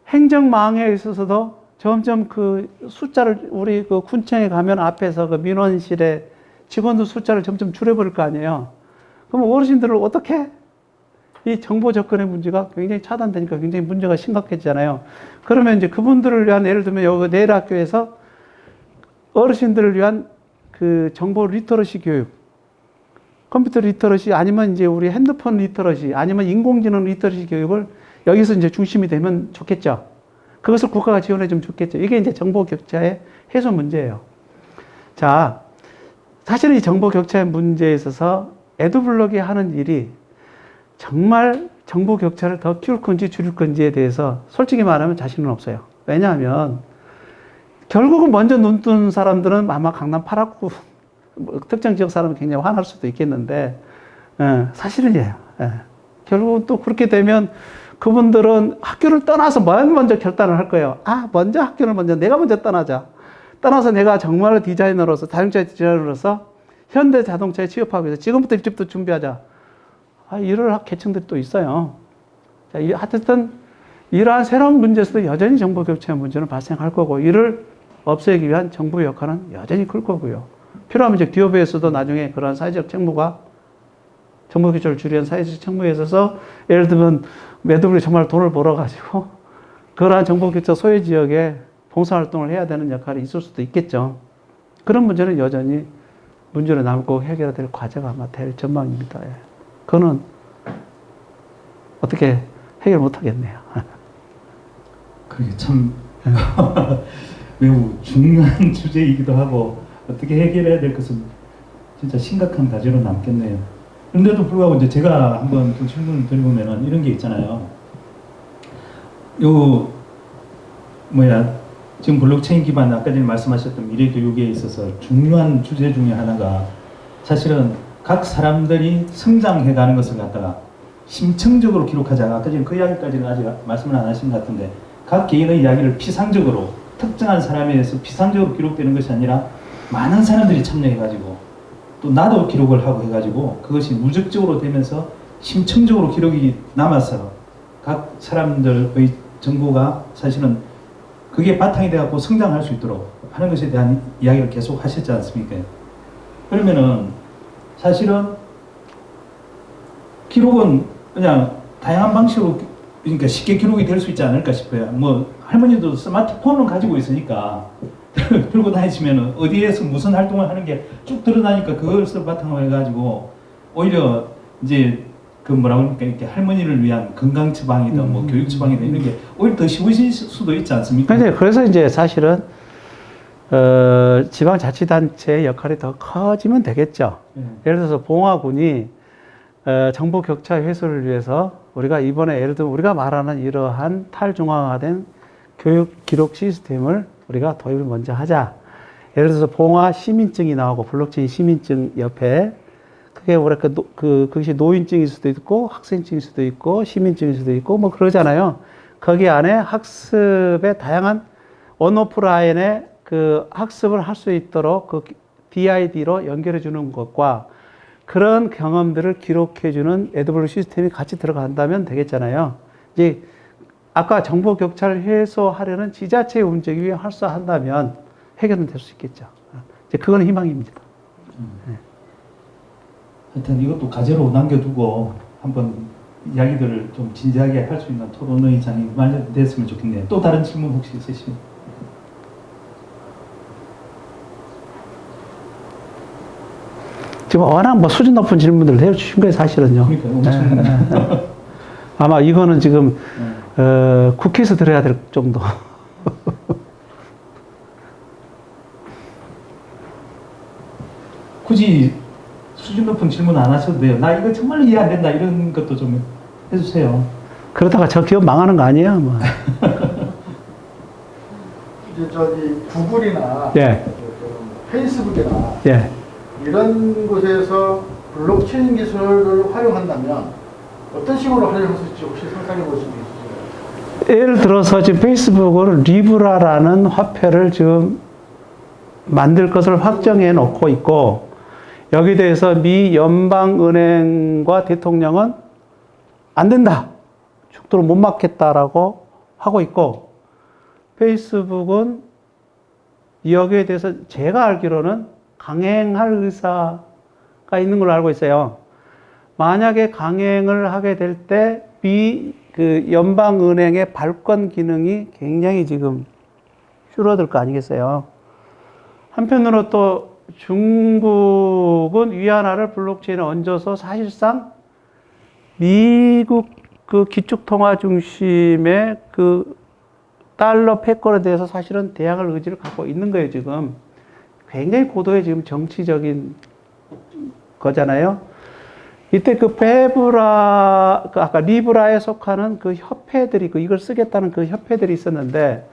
행정망에 있어서도 점점 숫자를, 우리 군청에 가면 앞에서 민원실에 직원들 숫자를 점점 줄여버릴 거 아니에요. 그럼 어르신들을 어떻게? 이 정보 접근의 문제가 굉장히 차단되니까 굉장히 문제가 심각해지잖아요. 그러면 이제 그분들을 위한, 예를 들면 여기 내일 학교에서 어르신들을 위한 정보 리터러시 교육, 컴퓨터 리터러시, 아니면 이제 우리 핸드폰 리터러시, 아니면 인공지능 리터러시 교육을 여기서 이제 중심이 되면 좋겠죠. 그것을 국가가 지원해 주면 좋겠죠. 이게 이제 정보 격차의 해소 문제예요. 자, 사실은 이 정보 격차의 문제에 있어서 에듀블럭이 하는 일이 정말 정보 격차를 더 키울 건지 줄일 건지에 대해서 솔직히 말하면 자신은 없어요. 왜냐하면 결국은 먼저 눈 뜬 사람들은 아마 강남 8학구 특정 지역 사람은 굉장히 화날 수도 있겠는데, 사실은 이에요. 결국은 또 그렇게 되면 그분들은 학교를 떠나서 먼저 결단을 할 거예요. 먼저 학교를 내가 먼저 떠나자. 떠나서 내가 정말 디자이너로서, 자동차 디자이너로서 현대 자동차에 취업하기 위해서 지금부터 입집도 준비하자. 이럴 계층들이 또 있어요. 자, 하여튼 이러한 새로운 문제에서도 여전히 정보 격차의 문제는 발생할 거고, 이를 없애기 위한 정부의 역할은 여전히 클 거고요. 필요하면 이제 기업에서도 나중에 그런 사회적 책무가, 정보 격차를 줄이는 사회적 책무에 있어서, 예를 들면 매듭을 정말 돈을 벌어가지고 그러한 정보 격차 소외 지역에 봉사활동을 해야 되는 역할이 있을 수도 있겠죠. 그런 문제는 여전히 문제로 남고 해결될 과제가 아마 될 전망입니다. 그거는 어떻게 해결 못 하겠네요. 그게 참 매우 중요한 주제이기도 하고, 어떻게 해결해야 될 것은 진짜 심각한 과제로 남겠네요. 그런데도 불구하고 이제 제가 한번 또 질문을 드려보면은 이런 게 있잖아요. 지금 블록체인 기반, 아까 전에 말씀하셨던 미래 교육에 있어서 중요한 주제 중에 하나가, 사실은 각 사람들이 성장해 가는 것을 갖다가 심층적으로 기록하자. 아까 전에 그 이야기까지는 아직 말씀을 안 하신 것 같은데, 각 개인의 이야기를 피상적으로, 특정한 사람에 의해서 피상적으로 기록되는 것이 아니라 많은 사람들이 참여해 가지고 또 나도 기록을 하고 해가지고 그것이 누적적으로 되면서 심층적으로 기록이 남아서 각 사람들의 정보가 사실은 그게 바탕이 돼갖고 성장할 수 있도록 하는 것에 대한 이야기를 계속 하셨지 않습니까? 그러면은 사실은 기록은 그냥 다양한 방식으로 그러니까 쉽게 기록이 될 수 있지 않을까 싶어요. 뭐 할머니도 스마트폰을 가지고 있으니까 들고 다니시면 어디에서 무슨 활동을 하는 게 쭉 드러나니까 그것을 바탕으로 해가지고 오히려 이제 그 뭐라고 합니까 이렇게 할머니를 위한 건강 처방이든 뭐 교육 처방이든 이런 게 오히려 더 쉬우실 수도 있지 않습니까? 그래서 이제 사실은 지방자치단체의 역할이 더 커지면 되겠죠. 예를 들어서 봉화군이 정보 격차 해소를 위해서 우리가 이번에 예를 들면 우리가 말하는 이러한 탈중앙화된 교육 기록 시스템을 우리가 도입을 먼저 하자. 예를 들어서 봉화 시민증이 나오고 블록체인 시민증 옆에 그게 우리가 그것이 노인증일 수도 있고 학생증일 수도 있고 시민증일 수도 있고 뭐 그러잖아요. 거기 안에 학습의 다양한 온오프라인의 그 학습을 할 수 있도록 그 DID로 연결해 주는 것과 그런 경험들을 기록해 주는 AWS 시스템이 같이 들어간다면 되겠잖아요. 이제 아까 정보 격차를 해소하려는 지자체의 움직임이 활성화한다면 해결은 될 수 있겠죠. 이제 그건 희망입니다. 하여튼 이것도 과제로 남겨두고 한번 이야기들을 좀 진지하게 할 수 있는 토론의 장이 마련됐으면 좋겠네요. 또 다른 질문 혹시 있으시면? 지금 워낙 뭐 수준 높은 질문들을 해주신 거예요, 사실은요. 그러니까 엄청 아마 이거는 지금 국회에서 들어야 될 정도. 굳이 수준 높은 질문 안 하셔도 돼요. 나 이거 정말로 이해 안 된다 이런 것도 좀 해주세요. 그러다가 저 기업 망하는 거 아니에요? 뭐. 이제 저기 구글이나 예. 페이스북이나 예. 이런 곳에서 블록체인 기술을 활용한다면 어떤 식으로 활용할 수 있을지 혹시 상상해 보신 게 있으신가요? 예를 들어서 지금 페이스북은 리브라라는 화폐를 지금 만들 것을 확정해 놓고 있고 여기에 대해서 미 연방은행과 대통령은 안 된다. 죽도록 못 막겠다라고 하고 있고 페이스북은 여기에 대해서 제가 알기로는 강행할 의사가 있는 걸로 알고 있어요. 만약에 강행을 하게 될 때 그 연방은행의 발권 기능이 굉장히 지금 줄어들 거 아니겠어요. 한편으로 또 중국은 위안화를 블록체인에 얹어서 사실상 미국 그 기축통화 중심의 그 달러 패권에 대해서 사실은 대항할 의지를 갖고 있는 거예요, 지금. 굉장히 고도의 지금 정치적인 거잖아요. 이때 그 아까 리브라에 속하는 그 협회들이, 이걸 쓰겠다는 그 협회들이 있었는데,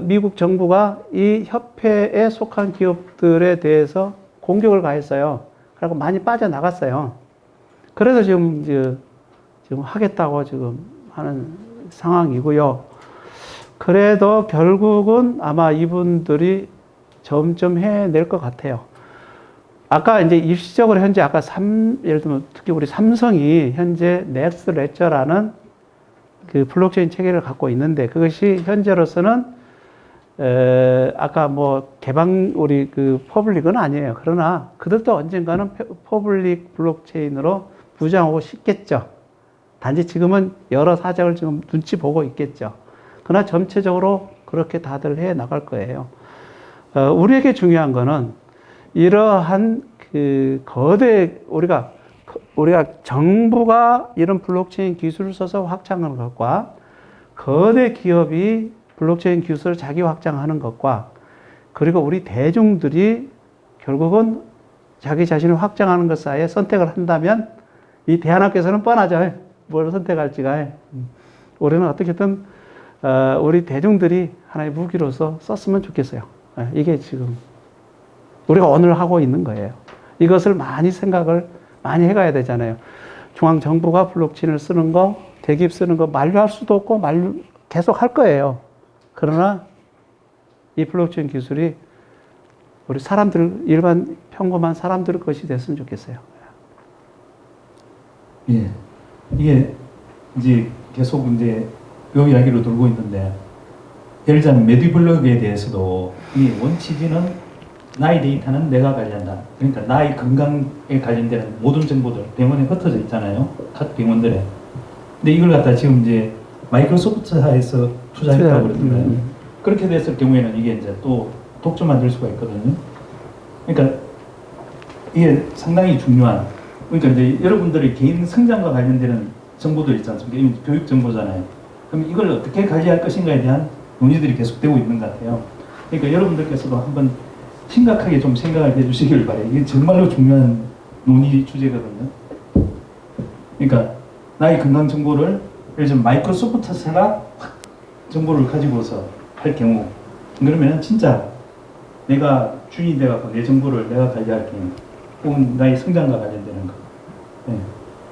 미국 정부가 이 협회에 속한 기업들에 대해서 공격을 가했어요. 그리고 많이 빠져나갔어요. 그래서 지금 하겠다고 지금 하는 상황이고요. 그래도 결국은 아마 이분들이 점점 해낼 것 같아요. 아까 이제 입시적으로 현재 예를 들면 특히 우리 삼성이 현재 넥스트 레저라는 그 블록체인 체계를 갖고 있는데 그것이 현재로서는 아까 뭐 우리 그 퍼블릭은 아니에요. 그러나 그들도 언젠가는 퍼블릭 블록체인으로 부장하고 싶겠죠. 단지 지금은 여러 사정을 지금 눈치 보고 있겠죠. 그러나 전체적으로 그렇게 다들 해 나갈 거예요. 우리에게 중요한 거는 이러한 그 거대 우리가 정부가 이런 블록체인 기술을 써서 확장하는 것과 거대 기업이 블록체인 기술을 자기 확장하는 것과 그리고 우리 대중들이 결국은 자기 자신을 확장하는 것 사이에 선택을 한다면 이 대안학교에서는 뻔하죠. 뭘 선택할지가. 우리는 어떻게든 우리 대중들이 하나의 무기로서 썼으면 좋겠어요. 이게 지금 우리가 오늘 하고 있는 거예요. 이것을 생각을 많이 해가야 되잖아요. 중앙정부가 블록체인을 쓰는 거, 대기업 쓰는 거 만류할 수도 없고 계속 할 거예요. 그러나 이 블록체인 기술이 우리 사람들, 일반 평범한 사람들 것이 됐으면 좋겠어요. 예. 이게 이제 계속 이제 요 이야기로 돌고 있는데, 예를 들자면 메디블록에 대해서도 이 원칙은 나의 데이터는 내가 관리한다. 그러니까 나의 건강에 관련되는 모든 정보들 병원에 흩어져 있잖아요. 각 병원들에. 근데 이걸 갖다 지금 이제 마이크로소프트사에서 투자했다고 그러던가요. 그렇게 됐을 경우에는 이게 이제 또 독점만 될 수가 있거든요. 그러니까 이게 상당히 중요한, 그러니까 이제 여러분들의 개인 성장과 관련되는 정보들 있지 않습니까? 이건 교육 정보잖아요. 그럼 이걸 어떻게 관리할 것인가에 대한 논의들이 계속되고 있는 것 같아요. 그러니까 여러분들께서도 한번 심각하게 좀 생각을 해주시길 바래요. 이게 정말로 중요한 논의 주제거든요. 그러니까 나의 건강 정보를 예를 들면 마이크로소프트사가 정보를 가지고서 할 경우, 그러면 진짜 내가 주인이 돼갖고 내 정보를 내가 관리할 경우, 혹은 나의 성장과 관련되는 거. 네.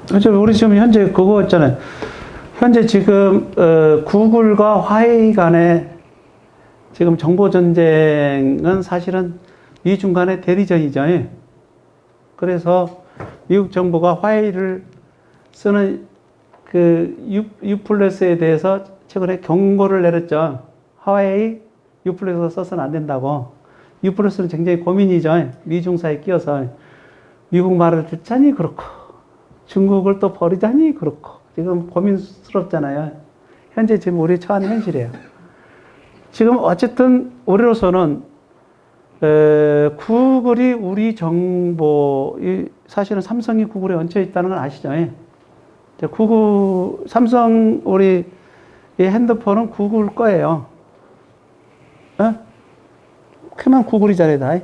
그렇죠. 우리 지금 현재 그거 있잖아요. 현재 지금 구글과 화웨이 간의 지금 정보 전쟁은 사실은 미중 간의 대리전이죠. 그래서 미국 정부가 화웨이를 쓰는 그 U+에 대해서 최근에 경고를 내렸죠. 화웨이 U+을 써서는 안 된다고. U+는 굉장히 고민이죠. 미중 사이에 끼어서. 미국 말을 듣자니 그렇고, 중국을 또 버리자니 그렇고, 지금 고민스럽잖아요. 현재 지금 우리 처한 현실이에요. 지금 어쨌든 우리로서는 구글이 우리 정보, 사실은 삼성이 구글에 얹혀 있다는 건 아시죠? 구글, 삼성 우리 이 핸드폰은 구글 거예요. 그만 구글이잖아요, 다.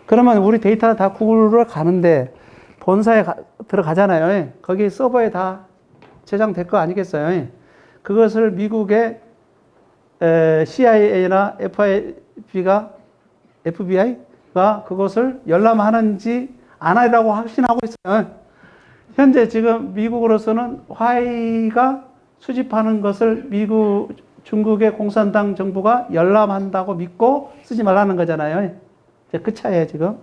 그러면 우리 데이터가 다 구글로 가는데 본사에 들어가잖아요. 거기 서버에 다 저장될 거 아니겠어요? 그것을 미국의 CIA나 FBI가 그것을 열람하는지 안 하리라고 확신하고 있어요. 현재 지금 미국으로서는 화웨이가 수집하는 것을 중국의 공산당 정부가 열람한다고 믿고 쓰지 말라는 거잖아요. 그 차이에요, 지금.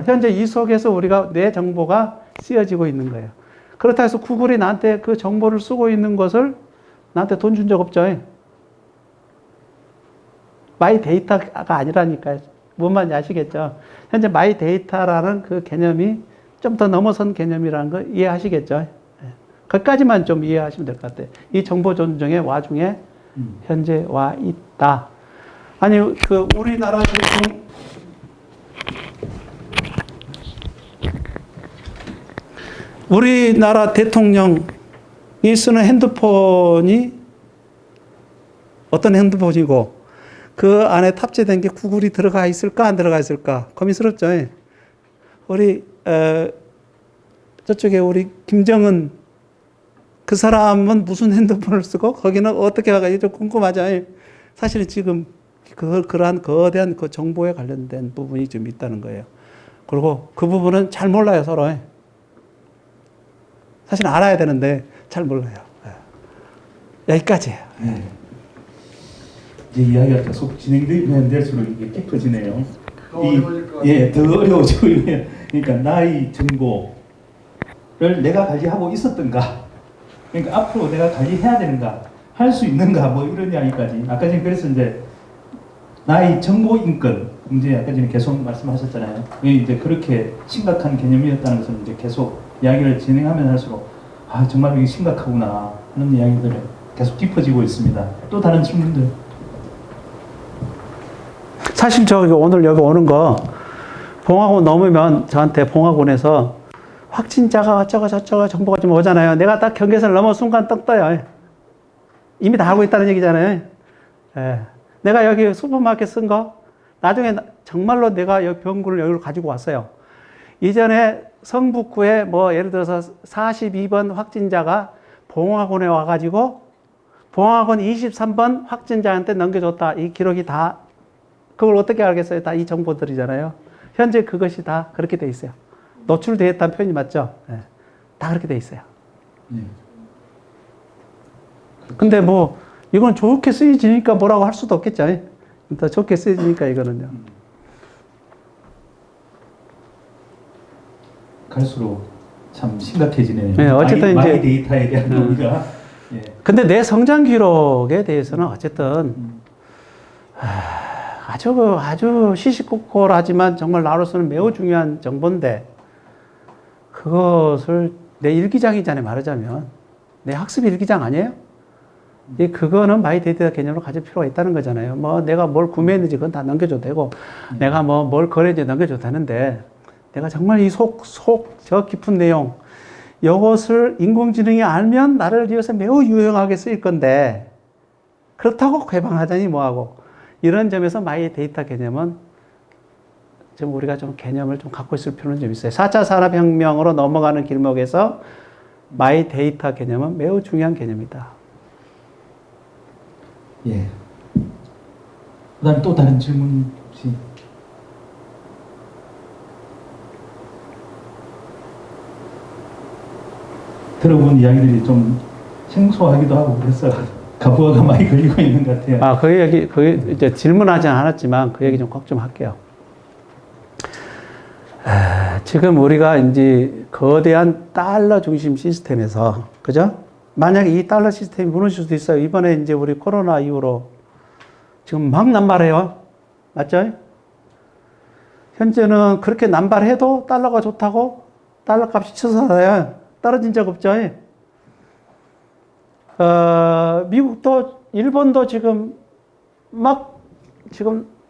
현재 이 속에서 우리가 내 정보가 쓰여지고 있는 거예요. 그렇다 해서 구글이 나한테 그 정보를 쓰고 있는 것을 나한테 돈 준 적 없죠. 마이 데이터가 아니라니까요. 뭔 말인지 아시겠죠? 현재 마이 데이터라는 그 개념이 좀 더 넘어선 개념이라는 거 이해하시겠죠? 거기까지만 좀 이해하시면 될 것 같아요. 이 정보 전쟁의 와중에 현재 와 있다. 아니, 우리나라 지금 우리나라 대통령이 쓰는 핸드폰이 어떤 핸드폰이고 그 안에 탑재된 게 구글이 들어가 있을까 안 들어가 있을까 고민스럽죠. 우리 저쪽에 우리 김정은 그 사람은 무슨 핸드폰을 쓰고 거기는 어떻게 가가 좀 궁금하죠. 사실은 지금 그러한 거대한 그 정보에 관련된 부분이 좀 있다는 거예요. 그리고 그 부분은 잘 몰라요, 서로. 사실 알아야 되는데 잘 몰라요. 여기까지예요. 네. 이제 이야기가 계속 진행되면 될수록 이게 깊어지네요. 더 어려워질 것 같아요. 예, 더 어려워지고 있네요. 그러니까 나의 정보를 내가 관리하고 있었던가, 그러니까 앞으로 내가 관리해야 되는가, 할 수 있는가, 뭐 이런 이야기까지. 아까 전에 그래서 이제 나의 정보 인권 문제 아까 전에 계속 말씀하셨잖아요. 이제 그렇게 심각한 개념이었다는 것을 이제 계속 이야기를 진행하면 할수록 아 정말 이게 심각하구나 하는 이야기들이 계속 깊어지고 있습니다. 또 다른 질문들. 사실 오늘 여기 오는 거 봉화군 넘으면 저한테 봉화군에서 확진자가 어쩌고 정보가 좀 오잖아요. 내가 딱 경계선을 넘어 순간 떡 떠요. 이미 다 알고 있다는 얘기잖아요. 예. 내가 여기 슈퍼마켓 쓴 거 나중에 정말로 내가 여기 병구를 여기로 가지고 왔어요. 이전에 성북구에 뭐 예를 들어서 42번 확진자가 봉화군에 와가지고 봉화군 23번 확진자한테 넘겨줬다. 이 기록이 다 그걸 어떻게 알겠어요? 다 이 정보들이잖아요. 현재 그것이 다 그렇게 돼 있어요. 노출되어 있다는 표현이 맞죠? 네. 다 그렇게 돼 있어요. 네. 근데 뭐 이건 좋게 쓰여지니까 뭐라고 할 수도 없겠죠. 더 좋게 쓰여지니까 이거는요. 갈수록 참 심각해지네요. 네, 어쨌든 마이 이제- 데이터에 대한 논의가 예. 근데 내 성장 기록에 대해서는 어쨌든 아주 시시콜콜하지만 정말 나로서는 매우 중요한 정보인데 그것을 내 일기장이잖아요. 말하자면 내 학습 일기장 아니에요? 그거는 마이 데이터 개념으로 가질 필요가 있다는 거잖아요. 뭐 내가 뭘 구매했는지 그건 다 넘겨줘도 되고 내가 뭐 뭘 거래했는지 넘겨줘도 되는데 내가 정말 이 저 깊은 내용 이것을 인공지능이 알면 나를 위해서 매우 유용하게 쓰일 건데 그렇다고 개방하자니 뭐하고 이런 점에서 마이 데이터 개념은 좀 우리가 좀 개념을 좀 갖고 있을 필요는 좀 있어요. 4차 산업혁명으로 넘어가는 길목에서 마이 데이터 개념은 매우 중요한 개념이다. 예. 그다음에 또 다른 질문 혹시? 들어본 이야기들이 좀 생소하기도 하고 그래서 가부화가 많이 걸리고 있는 것 같아요. 그 이제 질문하지 않았지만 그 얘기 좀 꼭 좀 할게요. 지금 우리가 이제 거대한 달러 중심 시스템에서, 그죠? 만약에 이 달러 시스템이 무너질 수도 있어요. 이번에 이제 우리 코로나 이후로 지금 막 남발해요. 맞죠? 현재는 그렇게 남발해도 달러가 좋다고 달러 값이 치솟아요. 떨어진 적 없죠? 미국도, 일본도 지금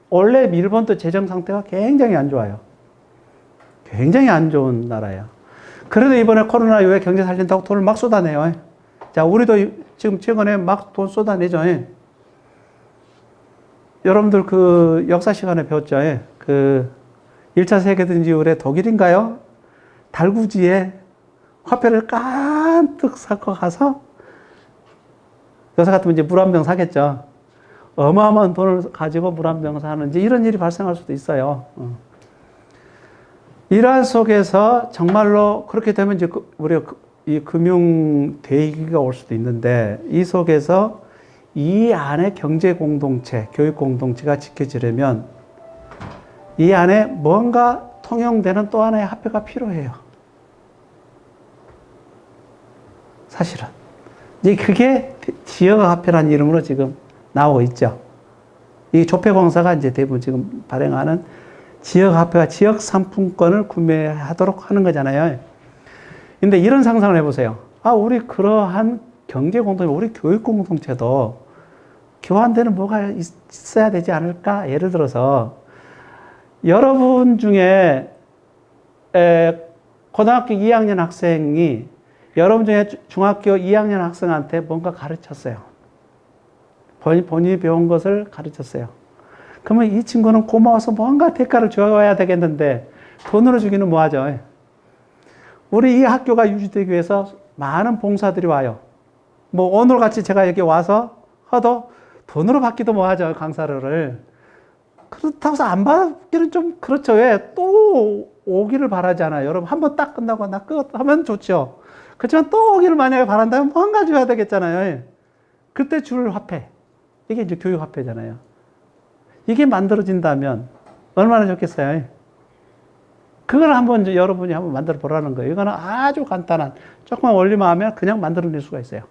원래 일본도 재정 상태가 굉장히 안 좋아요. 굉장히 안 좋은 나라예요. 그래도 이번에 코로나 이후에 경제 살린다고 돈을 막 쏟아내요. 자, 우리도 지금 최근에 막 돈 쏟아내죠. 여러분들 그 역사 시간에 배웠죠. 그 1차 세계대전 이후에 독일인가요? 달구지에 화폐를 깐뜩 사고 가서 요새 같으면 이제 물 한 병 사겠죠. 어마어마한 돈을 가지고 물 한 병 사는 이제 이런 일이 발생할 수도 있어요. 이러한 속에서 정말로 그렇게 되면 이제 우리가 이 금융 대위기가 올 수도 있는데 이 속에서 이 안에 경제 공동체, 교육 공동체가 지켜지려면 이 안에 뭔가 통용되는 또 하나의 화폐가 필요해요. 사실은. 이제 그게 지역화폐라는 이름으로 지금 나오고 있죠. 이 조폐공사가 이제 대부분 지금 발행하는 지역화폐와 지역상품권을 구매하도록 하는 거잖아요. 근데 이런 상상을 해보세요. 우리 그러한 경제 공동체, 우리 교육 공동체도 교환되는 뭐가 있어야 되지 않을까? 예를 들어서 여러분 중에 고등학교 2학년 학생이 여러분 중에 중학교 2학년 학생한테 뭔가 가르쳤어요. 본인이 배운 것을 가르쳤어요. 그러면 이 친구는 고마워서 뭔가 대가를 줘야 되겠는데 돈으로 주기는 뭐하죠? 우리 이 학교가 유지되기 위해서 많은 봉사들이 와요. 뭐 오늘같이 제가 여기 와서 하도 돈으로 받기도 뭐하죠, 강사를. 그렇다고 해서 안 받기는 좀 그렇죠. 왜? 또 오기를 바라잖아요. 여러분 한 번 딱 끝나고 나 끝 하면 좋죠. 그렇지만 또 오기를 만약에 바란다면 뭔가 줘야 되겠잖아요. 그때 줄 화폐. 이게 이제 교육 화폐잖아요. 이게 만들어진다면 얼마나 좋겠어요. 그걸 한번 여러분이 한번 만들어 보라는 거예요. 이거는 아주 간단한 조금만 원리만 하면 그냥 만들어낼 수가 있어요.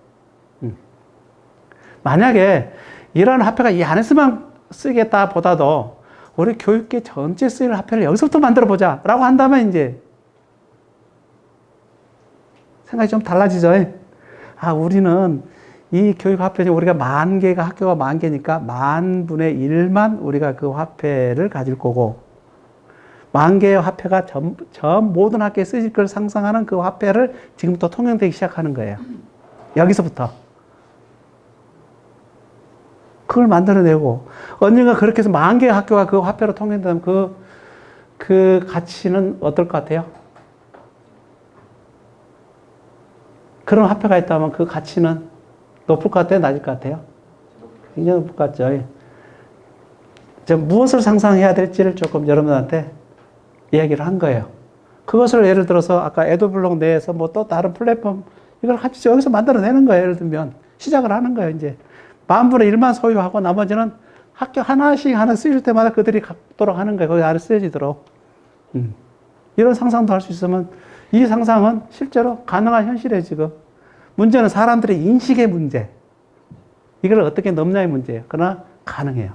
만약에 이런 화폐가 이 안에서만 쓰겠다 보다도 우리 교육계 전체 쓰일 화폐를 여기서부터 만들어 보자 라고 한다면 이제 생각이 좀 달라지죠. 우리는 이 교육 화폐 우리가 10,000개가 학교가 10,000개니까 10,000분의 1만 우리가 그 화폐를 가질 거고 10,000개의 화폐가 전 모든 학교에 쓰일 걸 상상하는 그 화폐를 지금부터 통용되기 시작하는 거예요. 여기서부터. 그걸 만들어내고 언젠가 그렇게 해서 10,000개의 학교가 그 화폐로 통용되면 그 가치는 어떨 것 같아요? 그런 화폐가 있다면 그 가치는 높을 것 같아요? 낮을 것 같아요? 굉장히 높을 것 같죠. 무엇을 상상해야 될지를 조금 여러분한테 이야기를 한 거예요. 그것을 예를 들어서 아까 에듀블록 내에서 뭐 또 다른 플랫폼 이걸 같이 여기서 만들어내는 거예요. 예를 들면 시작을 하는 거예요. 이제 10,000분의 1만 소유하고 나머지는 학교 하나씩 하나 쓰일 때마다 그들이 갖도록 하는 거예요. 거기 안에 쓰여지도록. 이런 상상도 할 수 있으면 이 상상은 실제로 가능한 현실이에요, 지금. 문제는 사람들의 인식의 문제. 이걸 어떻게 넘냐의 문제예요. 그러나 가능해요.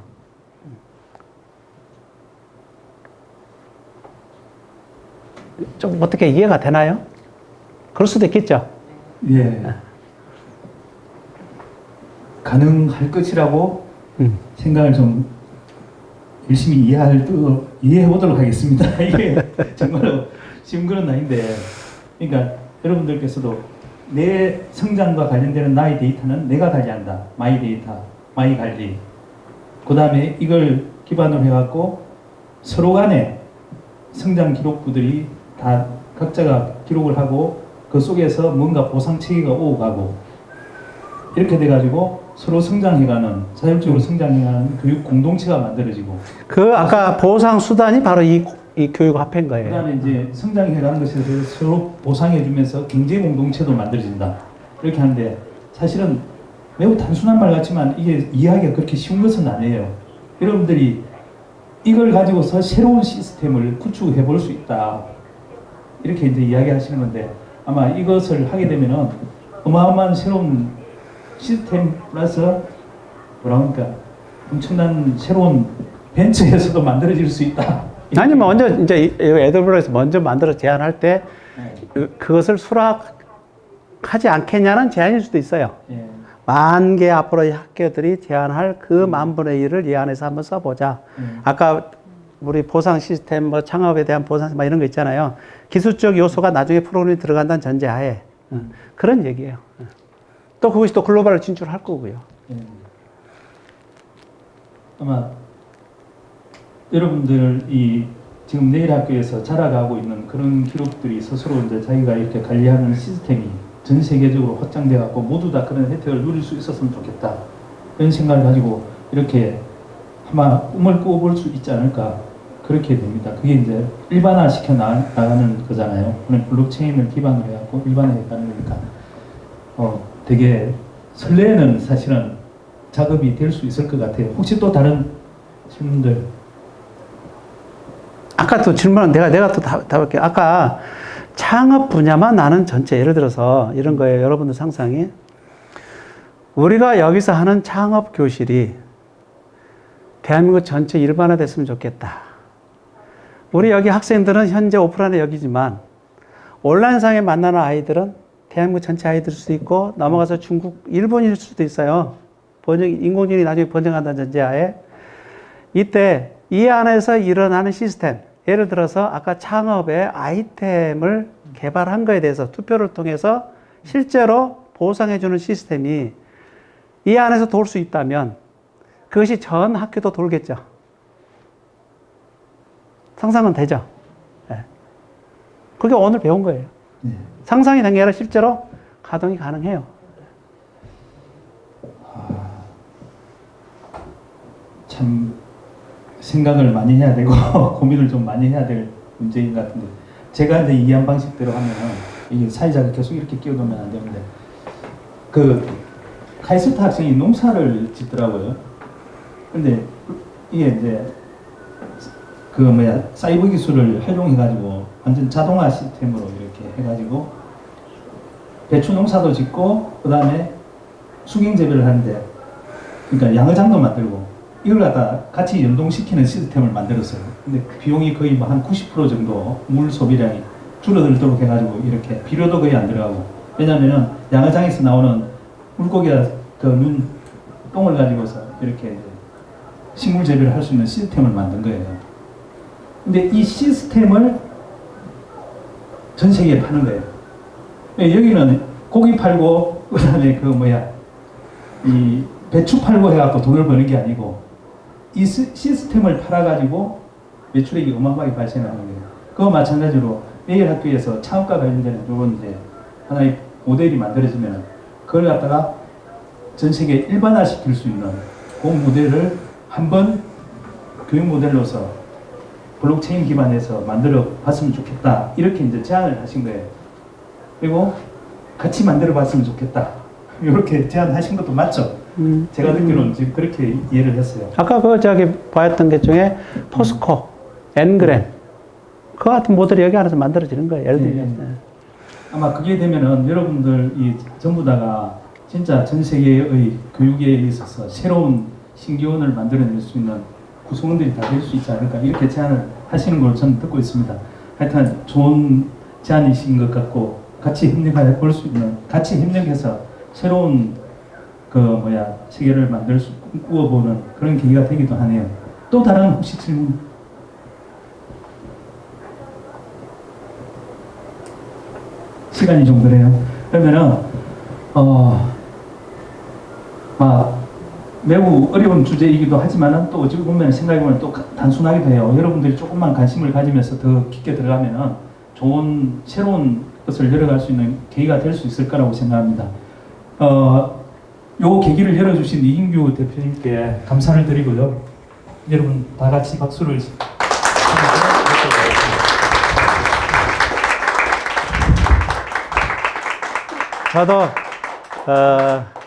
좀 어떻게 이해가 되나요? 그럴 수도 있겠죠. 예. 가능할 것이라고 생각을 좀 열심히 이해해 보도록 하겠습니다. 이게 정말로 쉬운 건 아닌데, 그러니까 여러분들께서도 내 성장과 관련되는 나의 데이터는 내가 관리한다. 마이 데이터, 마이 관리. 그 다음에 이걸 기반으로 해갖고 서로 간에 성장 기록부들이 다 각자가 기록을 하고 그 속에서 뭔가 보상 체계가 오고 가고 이렇게 돼가지고 서로 성장해가는, 자율적으로 성장해가는 교육 공동체가 만들어지고, 그 아까 보상 수단이 바로 이 교육 화폐인 거예요. 그 다음에 이제 성장해가는 것에 대해서 서로 보상해주면서 경제 공동체도 만들어진다. 이렇게 하는데 사실은 매우 단순한 말 같지만 이게 이해하기가 그렇게 쉬운 것은 아니에요. 여러분들이 이걸 가지고서 새로운 시스템을 구축해 볼 수 있다. 이렇게 이제 이야기하시는 건데, 아마 이것을 하게 되면은 어마어마한 새로운 시스템 플러스 뭐라 그럴까 엄청난 새로운 벤처에서도 만들어질 수 있다. 아니면 먼저 이제 AWS에서 먼저 만들어 제안할 때 그것을 수락하지 않겠냐는 제안일 수도 있어요. 예. 10,000개 앞으로의 학교들이 제안할 그 10,000분의 1을 이 안에서 한번 써보자. 아까 우리 보상 시스템, 뭐 창업에 대한 보상, 뭐 이런 거 있잖아요. 기술적 요소가 나중에 프로그램이 들어간다는 전제하에 그런 얘기예요. 또 그것이 또 글로벌을 진출할 거고요. 예. 아마 여러분들이 지금 내일학교에서 자라가고 있는 그런 기록들이 스스로 이제 자기가 이렇게 관리하는 시스템이 전 세계적으로 확장돼 갖고 모두 다 그런 혜택을 누릴 수 있었으면 좋겠다. 그런 생각을 가지고 이렇게 아마 꿈을 꾸어볼 수 있지 않을까. 그렇게 됩니다. 그게 이제 일반화 시켜 나가는 거잖아요. 그런 블록체인을 기반으로 해갖고 일반화해 가는 거니까 되게 설레는 사실은 작업이 될 수 있을 것 같아요. 혹시 또 다른 질문들? 아까 또 질문은 내가 또 답할게요. 아까 창업 분야만 나는 전체, 예를 들어서 이런 거예요. 여러분들 상상이. 우리가 여기서 하는 창업 교실이 대한민국 전체 일반화 됐으면 좋겠다. 우리 여기 학생들은 현재 오프라인에 여기지만 온라인상에 만나는 아이들은 대한민국 전체 아이들일 수도 있고 넘어가서 중국, 일본일 수도 있어요. 인공지능이 나중에 번영한다는 전제하에 이때 이 안에서 일어나는 시스템, 예를 들어서 아까 창업의 아이템을 개발한 거에 대해서 투표를 통해서 실제로 보상해주는 시스템이 이 안에서 돌 수 있다면 그것이 전 학교도 돌겠죠. 상상은 되죠. 네. 그게 오늘 배운 거예요. 네. 상상이 된 게 아니라 실제로 가동이 가능해요. 참 생각을 많이 해야 되고 고민을 좀 많이 해야 될 문제인 것 같은데, 제가 이제 이해한 방식대로 하면은 이게 사회자가 계속 이렇게 끼어들면 안 되는데, 그 카이스트 학생이 농사를 짓더라고요. 근데 이게 이제 사이버 기술을 활용해가지고 완전 자동화 시스템으로 이렇게 해가지고 배추 농사도 짓고 그 다음에 수경 재배를 하는데, 그러니까 양어장도 만들고 이걸 갖다 같이 연동시키는 시스템을 만들었어요. 근데 비용이 거의 뭐 한 90% 정도 물 소비량이 줄어들도록 해가지고 이렇게 비료도 거의 안 들어가고, 왜냐면은 양어장에서 나오는 물고기가 그 똥을 가지고서 이렇게 이제 식물 재배를 할 수 있는 시스템을 만든 거예요. 근데 이 시스템을 전 세계에 파는 거예요. 여기는 고기 팔고 그다음에 이 배추 팔고 해갖고 돈을 버는 게 아니고 이 시스템을 팔아가지고 매출액이 어마어마하게 발생하는 거예요. 그와 마찬가지로 내일 학교에서 창업과 관련된 이런 이제 하나의 모델이 만들어지면 그걸 갖다가 전 세계에 일반화 시킬 수 있는 그 모델을 한번 교육 모델로서 블록체인 기반에서 만들어 봤으면 좋겠다. 이렇게 이제 제안을 하신 거예요. 그리고 같이 만들어 봤으면 좋겠다. 이렇게 제안하신 것도 맞죠? 제가 듣기로는 지금 그렇게 이해를 했어요. 아까 보았던 게 중에 포스코, 엔그램, 그 같은 모델이 여기 안에서 만들어지는 거예요. 예를 들면. 네. 아마 그게 되면은 여러분들이 전부 다가 진짜 전 세계의 교육에 있어서 새로운 신기원을 만들어낼 수 있는 구성원들이 다 될 수 있지 않을까 이렇게 제안을 하시는 걸 저는 듣고 있습니다. 하여튼 좋은 제안이신 것 같고 같이 협력해 볼 수 있는, 같이 협력해서 새로운 세계를 만들 수 꾸어보는 그런 계기가 되기도 하네요. 또 다른 혹시 질문? 시간이 좀 그래요. 그러면은 매우 어려운 주제이기도 하지만은 또 어찌 보면 생각해보면 또 단순하기도 해요. 여러분들이 조금만 관심을 가지면서 더 깊게 들어가면은 좋은 새로운 것을 열어갈 수 있는 계기가 될 수 있을 거라고 생각합니다. 요 계기를 열어주신 이인규 대표님께 감사를 드리고요. 여러분 다 같이 박수를 저도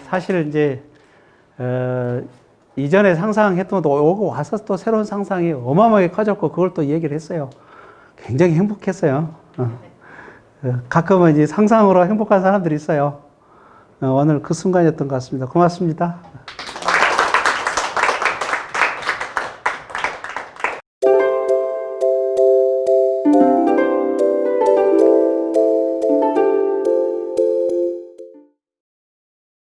사실 이제 이전에 상상했던 것도 오고 와서 또 새로운 상상이 어마어마하게 커졌고 그걸 또 얘기를 했어요. 굉장히 행복했어요. 가끔은 이제 상상으로 행복한 사람들이 있어요. 오늘 그 순간이었던 것 같습니다. 고맙습니다.